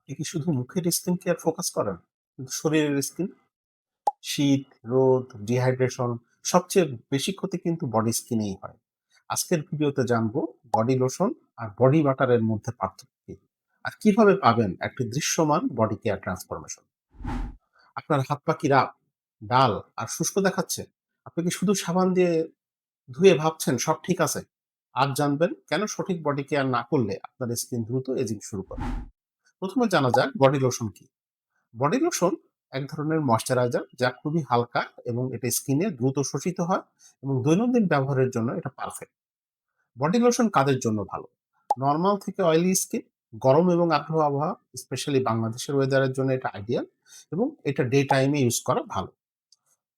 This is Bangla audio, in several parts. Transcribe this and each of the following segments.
আপনি কি শুধু মুখের স্কিন কেয়ার ফোকাস করেন? কিন্তু শরীরের স্কিন, শীত, রোদ, ডিহাইড্রেশন সবচেয়ে বেশি ক্ষতি কিন্তু বডি স্কিনেই হয়। আজকের ভিডিওতে জানবো বডি লোশন আর বডি বাটারের মধ্যে পার্থক্য কি? আর কিভাবে পাবেন একটি দৃশ্যমান বডি কেয়ার ট্রান্সফরমেশন। আপনার হাত পা কি রাফ, ডাল আর শুষ্ক দেখাচ্ছে? আপনি কি শুধু সাবান দিয়ে ধুয়ে ভাবছেন সব ঠিক আছে? আজ জানবেন কেন সঠিক বডি কেয়ার না করলে আপনার স্কিন দ্রুত এজিং শুরু করে। প্রথমে জানা যাক বডি লোশন কি। বডি লোশন এক ধরনের ময়শ্চারাইজার যা খুবই হালকা এবং এটা স্কিনে দ্রুত শোষিত হয় এবং দৈনন্দিন ব্যবহারের জন্য এটা পারফেক্ট। বডি লোশন কাদের জন্য ভালো? নরমাল থেকে অয়েলি স্কিন, গরম এবং আর্দ্র আবহাওয়া, স্পেশালি বাংলাদেশের ওয়েদারের জন্য এটা আইডিয়াল এবং এটা ডে টাইমে ইউজ করা ভালো।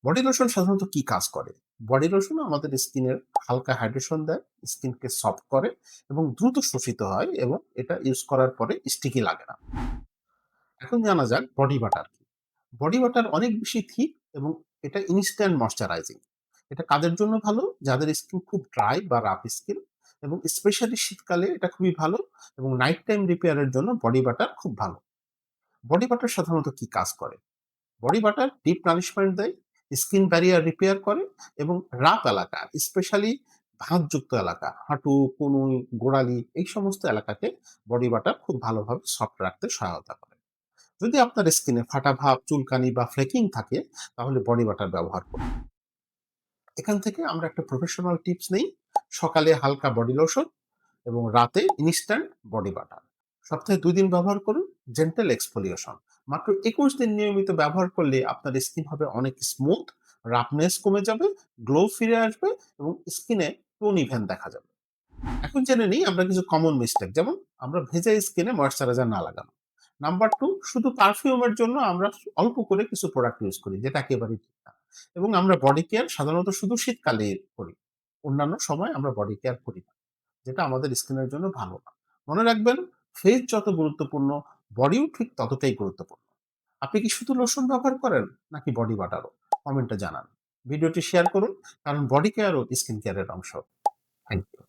বডি লোশন সাধারণত কি কাজ করে? বডি লোশন আমাদের স্কিনের হালকা হাইড্রেশন দেয়, স্কিনকে সফট করে এবং দ্রুত শোষিত হয় এবং এটা ইউজ করার পরে স্টিকি লাগে না। এখন জানা যাক বডি বাটার কি। বডি ওয়াটার অনেক বেশি থিক এবং এটা ইনস্ট্যান্ট ময়শ্চারাইজিং। এটা কাদের জন্য ভালো? যাদের স্কিন খুব ড্রাই বা রাফ স্কিন এবং স্পেশালি শীতকালে এটা খুবই ভালো এবং নাইট টাইম রিপেয়ারের জন্য বডি বাটার খুব ভালো। বডি বাটার সাধারণত কি কাজ করে? বডি বাটার ডিপ নারিশমেন্ট দেয়, স্কিন ব্যারিয়ার রিপেয়ার করে এবং রাফ এলাকা, স্পেশালি ভাঁজযুক্ত এলাকা, হাঁটু, কনুই, গোড়ালি এই সমস্ত এলাকাকে বডি বাটার খুব ভালোভাবে সফট রাখতে সহায়তা করে। যদি আপনার স্কিনে ফাটা ভাব, চুলকানি বা ফ্লেকিং থাকে তাহলে বডি বাটার ব্যবহার করুন। এখান থেকে আমরা একটা প্রফেশনাল টিপস নেই। সকালে হালকা বডি লোশন এবং রাতে ইনস্ট্যান্ট বডি বাটার। সপ্তাহে ২ দিন ব্যবহার করুন। Gentle exfoliation. মাত্র ২১ দিন নিয়মিত ব্যবহার করলে আপনার স্কিন হবে অনেক স্মুথ, রাফনেস কমে যাবে, গ্লো ফিরে আসবে এবং স্কিনে টোন ইভেন দেখা যাবে। এখন জেনে নিই আমরা কিছু কমন মিস্টেক, যেমন আমরা ভেজা স্কিনে ময়েশ্চারাইজার না লাগানো। নাম্বার 2, শুধু পারফিউমের জন্য আমরা অল্প করে কিছু প্রোডাক্ট ইউজ করি যেটা একেবারেই ঠিক না। এবং আমরা বডি কেয়ার সাধারণত শুধু শীতকালে করি। অন্যান্য সময় আমরা বডি কেয়ার করি না। যেটা আমাদের স্কিনের জন্য ভালো না। মনে রাখবেন, ফেস যত গুরুত্বপূর্ণ, বডিও ঠিক ততটাই গুরুত্বপূর্ণ। আপনি কি শুধু লোশন ব্যবহার করেন নাকি বডি বাটারও? কমেন্টে জানান। ভিডিওটি শেয়ার করুন কারণ বডি কেয়ারও স্কিন কেয়ারের অংশ। Thank you.